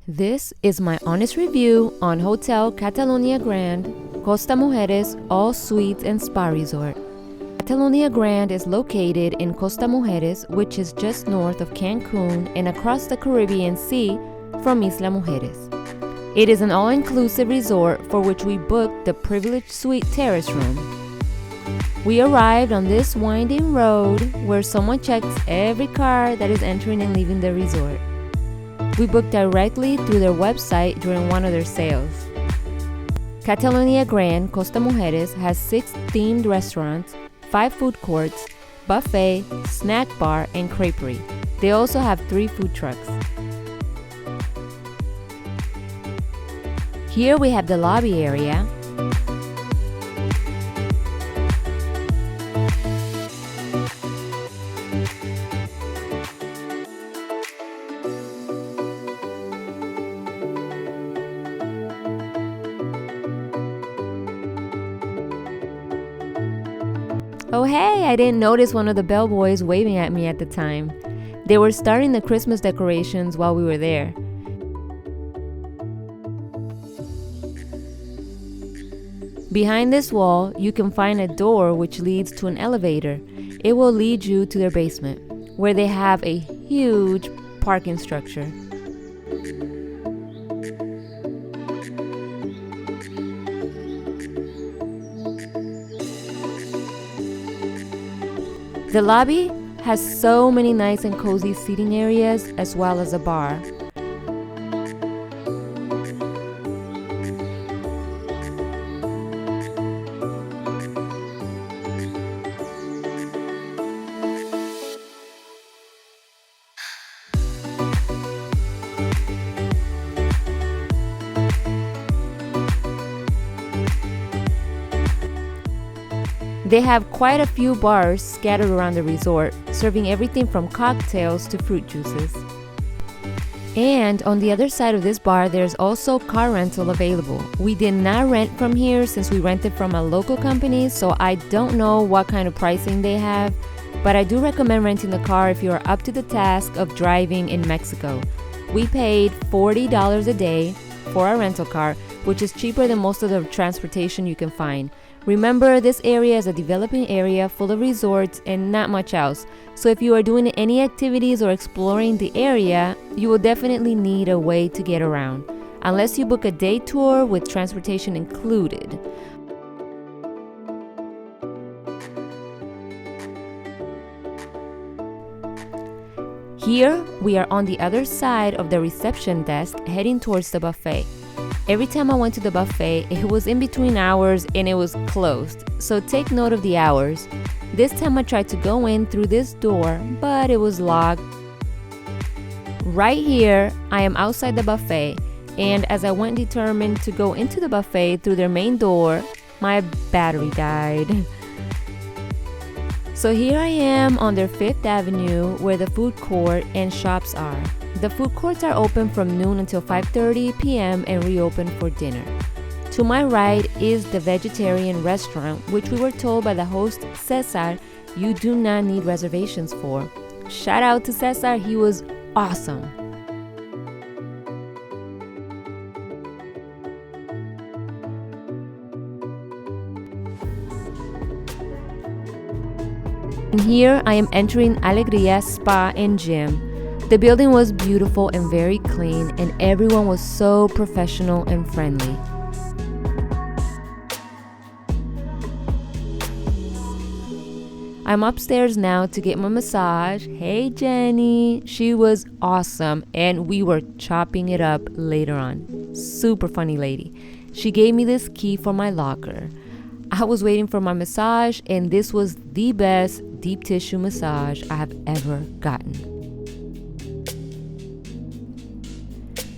This is my honest review on Hotel Catalonia Grand, Costa Mujeres All Suites and Spa Resort. Catalonia Grand is located in Costa Mujeres, which is just north of Cancun and across the Caribbean Sea from Isla Mujeres. It is an all-inclusive resort for which we booked the privileged suite terrace room. We arrived on this winding road where someone checks every car that is entering and leaving the resort. We booked directly through their website during one of their sales. Catalonia Grand Costa Mujeres has 6 themed restaurants, 5 food courts, buffet, snack bar, and creperie. They also have 3 food trucks. Here we have the lobby area. Oh hey, I didn't notice one of the bellboys waving at me at the time. They were starting the Christmas decorations while we were there. Behind this wall, you can find a door which leads to an elevator. It will lead you to their basement, where they have a huge parking structure. The lobby has so many nice and cozy seating areas as well as a bar. They have quite a few bars scattered around the resort, serving everything from cocktails to fruit juices. And on the other side of this bar, there's also car rental available. We did not rent from here since we rented from a local company, so I don't know what kind of pricing they have, but I do recommend renting the car if you are up to the task of driving in Mexico. We paid $40 a day for our rental car, which is cheaper than most of the transportation you can find. Remember, this area is a developing area full of resorts and not much else. So if you are doing any activities or exploring the area, you will definitely need a way to get around, unless you book a day tour with transportation included. Here, we are on the other side of the reception desk heading towards the buffet. Every time I went to the buffet, it was in between hours and it was closed, so take note of the hours. This time I tried to go in through this door, but it was locked. Right here, I am outside the buffet, and as I went determined to go into the buffet through their main door, my battery died. So here I am on their 5th Avenue where the food court and shops are. The food courts are open from noon until 5:30 p.m. and reopen for dinner. To my right is the vegetarian restaurant, which we were told by the host Cesar you do not need reservations for. Shout out to Cesar, he was awesome. And here I am entering Alegría Spa and Gym. The building was beautiful and very clean, and everyone was so professional and friendly. I'm upstairs now to get my massage. Hey Jenny, she was awesome, and we were chopping it up later on. Super funny lady. She gave me this key for my locker. I was waiting for my massage, and this was the best deep tissue massage I have ever gotten.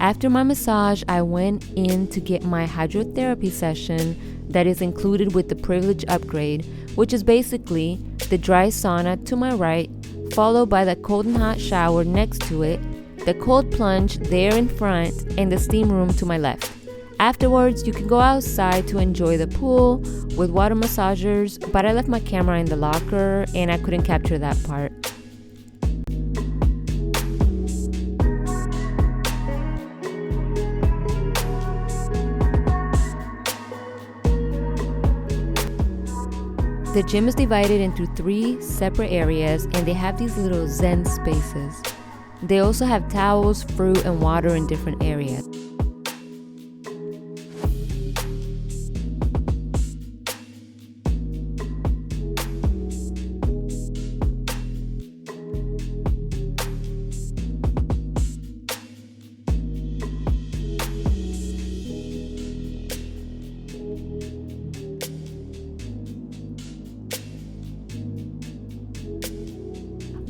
After my massage, I went in to get my hydrotherapy session that is included with the privilege upgrade, which is basically the dry sauna to my right, followed by the cold and hot shower next to it, the cold plunge there in front, and the steam room to my left. Afterwards, you can go outside to enjoy the pool with water massagers, but I left my camera in the locker and I couldn't capture that part. The gym is divided into 3 separate areas, and they have these little zen spaces. They also have towels, fruit, and water in different areas.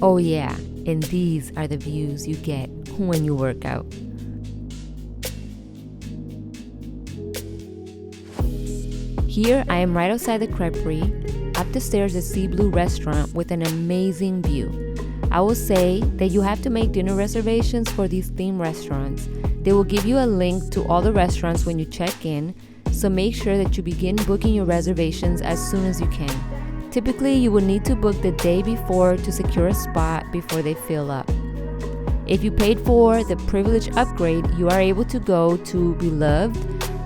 Oh yeah, and these are the views you get when you work out. Here I am right outside the Creperie. Up the stairs is Sea Blue restaurant with an amazing view. I will say that you have to make dinner reservations for these theme restaurants. They will give you a link to all the restaurants when you check in, so make sure that you begin booking your reservations as soon as you can. Typically, you will need to book the day before to secure a spot before they fill up. If you paid for the privilege upgrade, you are able to go to Beloved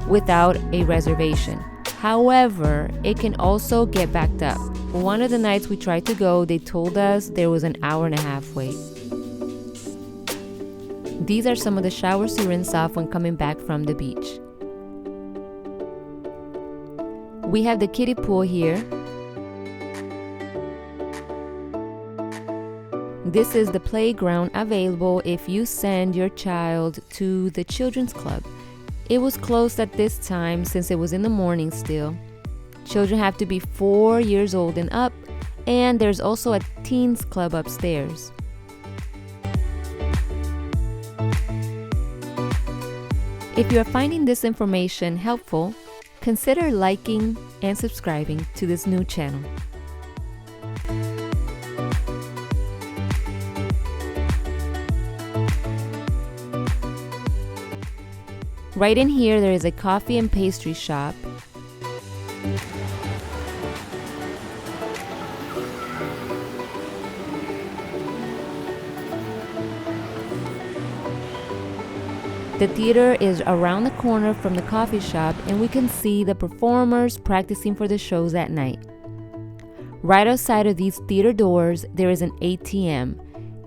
without a reservation. However, it can also get backed up. One of the nights we tried to go, they told us there was an hour-and-a-half wait. These are some of the showers to rinse off when coming back from the beach. We have the kiddie pool here. This is the playground available if you send your child to the children's club. It was closed at this time since it was in the morning still. Children have to be 4 years old and up, and there's also a teens club upstairs. If you are finding this information helpful, consider liking and subscribing to this new channel. Right in here, there is a coffee and pastry shop. The theater is around the corner from the coffee shop, and we can see the performers practicing for the shows at night. Right outside of these theater doors, there is an ATM.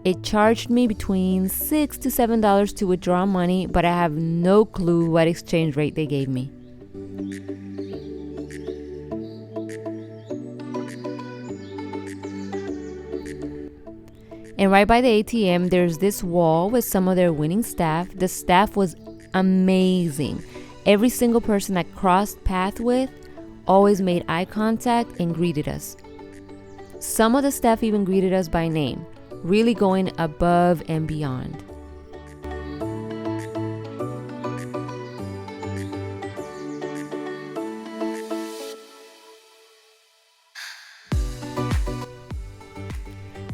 It charged me between $6 to $7 to withdraw money, but I have no clue what exchange rate they gave me. And right by the ATM, there's this wall with some of their winning staff. The staff was amazing. Every single person I crossed paths with always made eye contact and greeted us. Some of the staff even greeted us by name, really going above and beyond.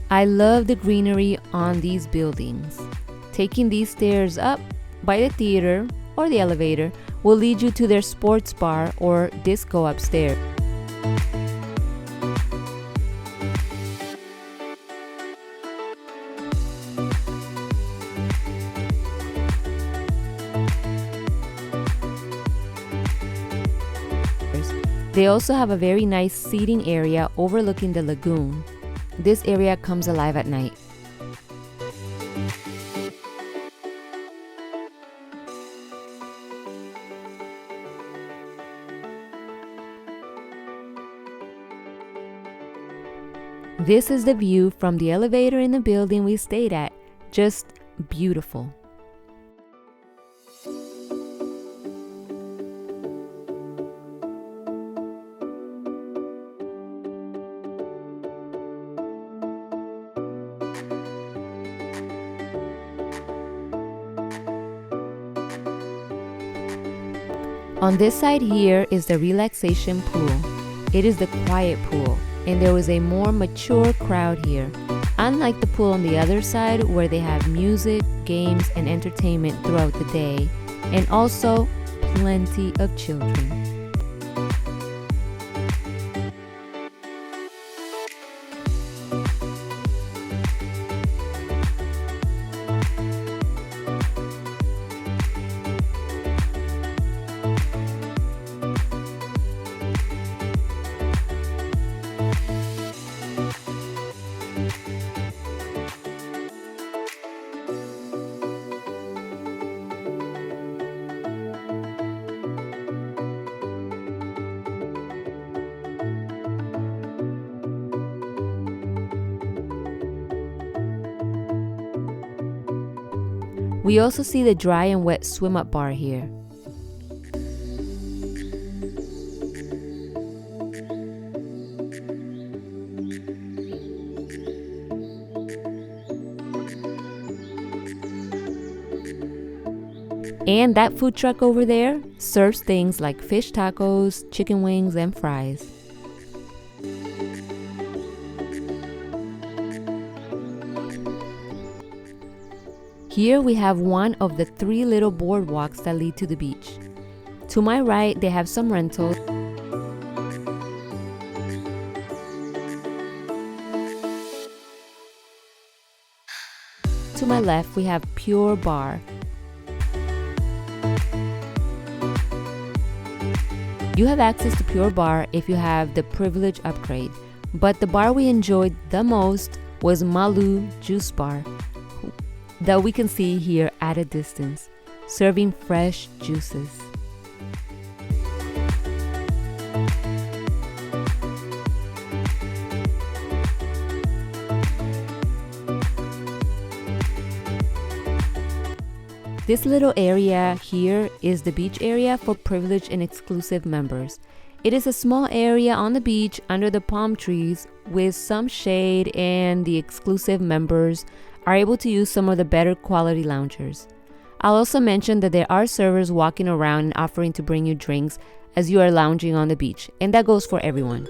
I love the greenery on these buildings. Taking these stairs up by the theater or the elevator will lead you to their sports bar or disco upstairs. They also have a very nice seating area overlooking the lagoon. This area comes alive at night. This is the view from the elevator in the building we stayed at. Just beautiful. On this side here is the relaxation pool. It is the quiet pool, and there was a more mature crowd here. Unlike the pool on the other side where they have music, games, and entertainment throughout the day, and also plenty of children. We also see the dry and wet swim-up bar here. And that food truck over there serves things like fish tacos, chicken wings, and fries. Here we have one of the 3 little boardwalks that lead to the beach. To my right, they have some rentals. To my left, we have Pure Bar. You have access to Pure Bar if you have the privilege upgrade, but the bar we enjoyed the most was Malu Juice Bar, that we can see here at a distance, serving fresh juices. This little area here is the beach area for privileged and exclusive members. It is a small area on the beach under the palm trees with some shade, and the exclusive members are able to use some of the better quality loungers. I'll also mention that there are servers walking around and offering to bring you drinks as you are lounging on the beach, and that goes for everyone.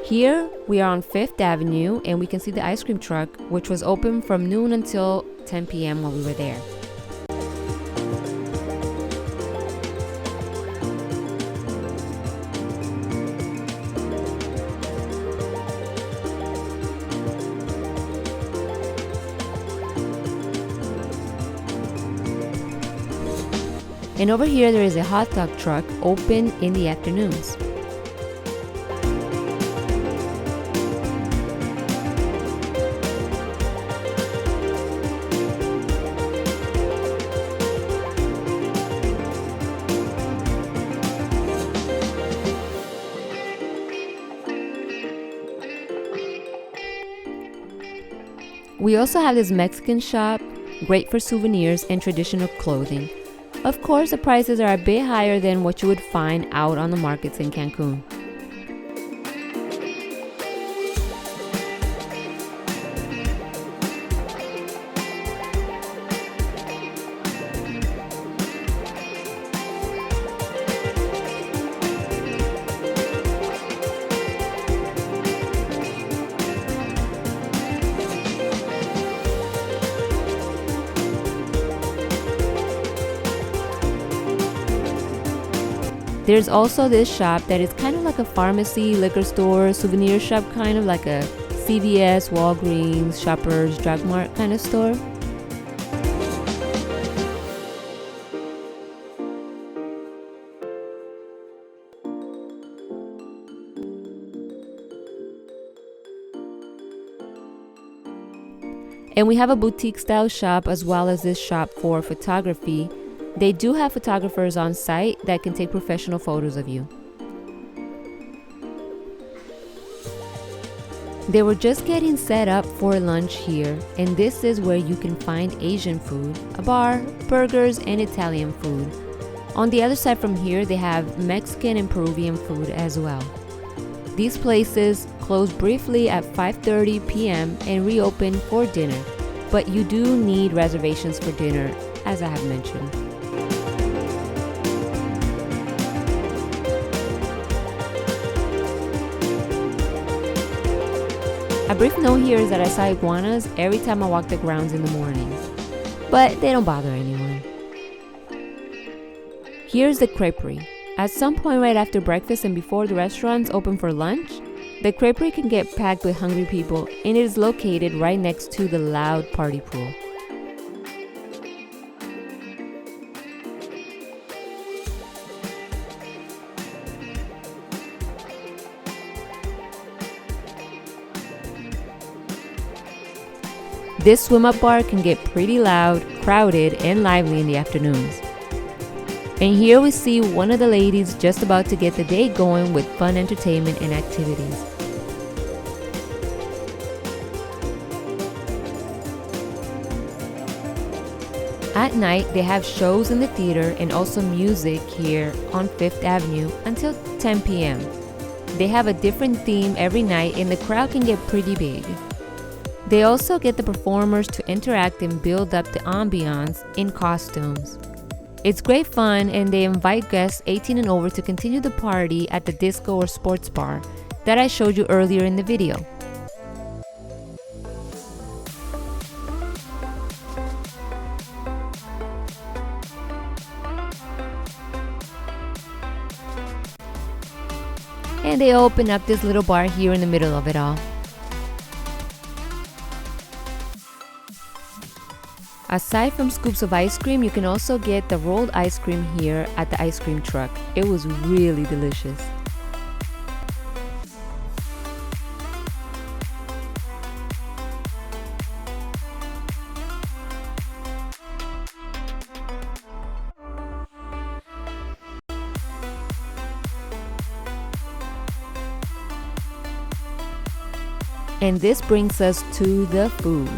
Here we are on 5th Avenue, and we can see the ice cream truck, which was open from noon until 10 p.m. while we were there. And over here there is a hot dog truck open in the afternoons. We also have this Mexican shop, great for souvenirs and traditional clothing. Of course, the prices are a bit higher than what you would find out on the markets in Cancun. There's also this shop that is kind of like a pharmacy, liquor store, souvenir shop, kind of like a CVS, Walgreens, Shoppers, Drug Mart kind of store. And we have a boutique style shop as well as this shop for photography. They do have photographers on site that can take professional photos of you. They were just getting set up for lunch here, and this is where you can find Asian food, a bar, burgers, and Italian food. On the other side from here, they have Mexican and Peruvian food as well. These places close briefly at 5:30 p.m. and reopen for dinner, but you do need reservations for dinner, as I have mentioned. A brief note here is that I saw iguanas every time I walk the grounds in the morning, but they don't bother anyone. Here's the Creperie. At some point right after breakfast and before the restaurants open for lunch, the Creperie can get packed with hungry people, and it is located right next to the loud party pool. This swim-up bar can get pretty loud, crowded, and lively in the afternoons. And here we see one of the ladies just about to get the day going with fun entertainment and activities. At night, they have shows in the theater and also music here on 5th Avenue until 10 p.m. They have a different theme every night and the crowd can get pretty big. They also get the performers to interact and build up the ambiance in costumes. It's great fun and they invite guests 18 and over to continue the party at the disco or sports bar that I showed you earlier in the video. And they open up this little bar here in the middle of it all. Aside from scoops of ice cream, you can also get the rolled ice cream here at the ice cream truck. It was really delicious. And this brings us to the food.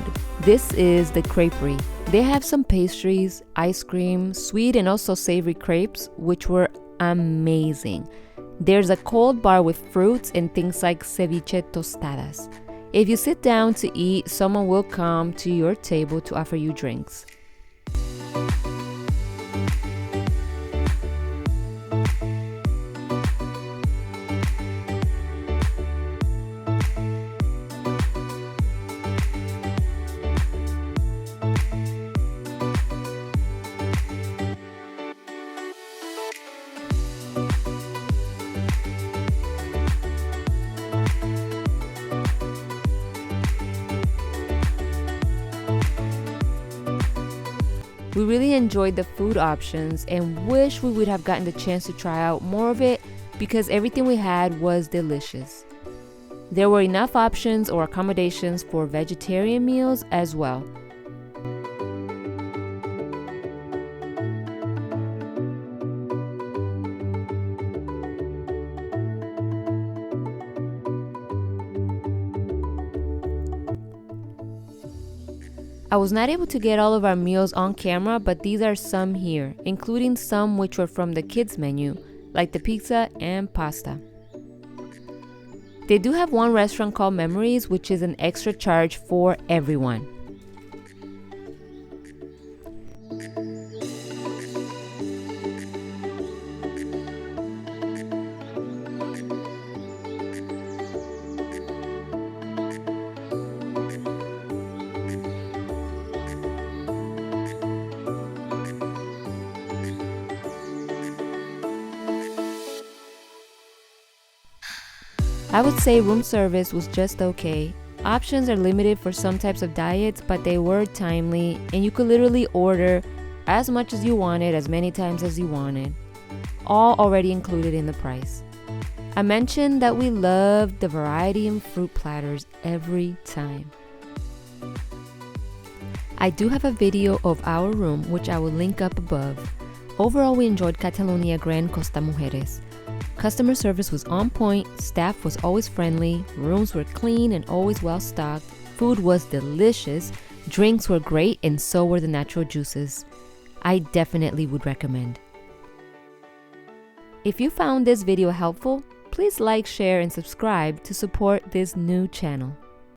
This is the Creperie. They have some pastries, ice cream, sweet and also savory crepes, which were amazing. There's a cold bar with fruits and things like ceviche tostadas. If you sit down to eat, someone will come to your table to offer you drinks. We really enjoyed the food options and wish we would have gotten the chance to try out more of it because everything we had was delicious. There were enough options or accommodations for vegetarian meals as well. I was not able to get all of our meals on camera, but these are some here, including some which were from the kids menu, like the pizza and pasta. They do have one restaurant called Memories, which is an extra charge for everyone. I would say room service was just okay. Options are limited for some types of diets, but they were timely and you could literally order as much as you wanted, as many times as you wanted. All already included in the price. I mentioned that we loved the variety in fruit platters every time. I do have a video of our room, which I will link up above. Overall, we enjoyed Catalonia Grand Costa Mujeres. Customer service was on point, staff was always friendly, rooms were clean and always well stocked, food was delicious, drinks were great, and so were the natural juices. I definitely would recommend. If you found this video helpful, please like, share, and subscribe to support this new channel.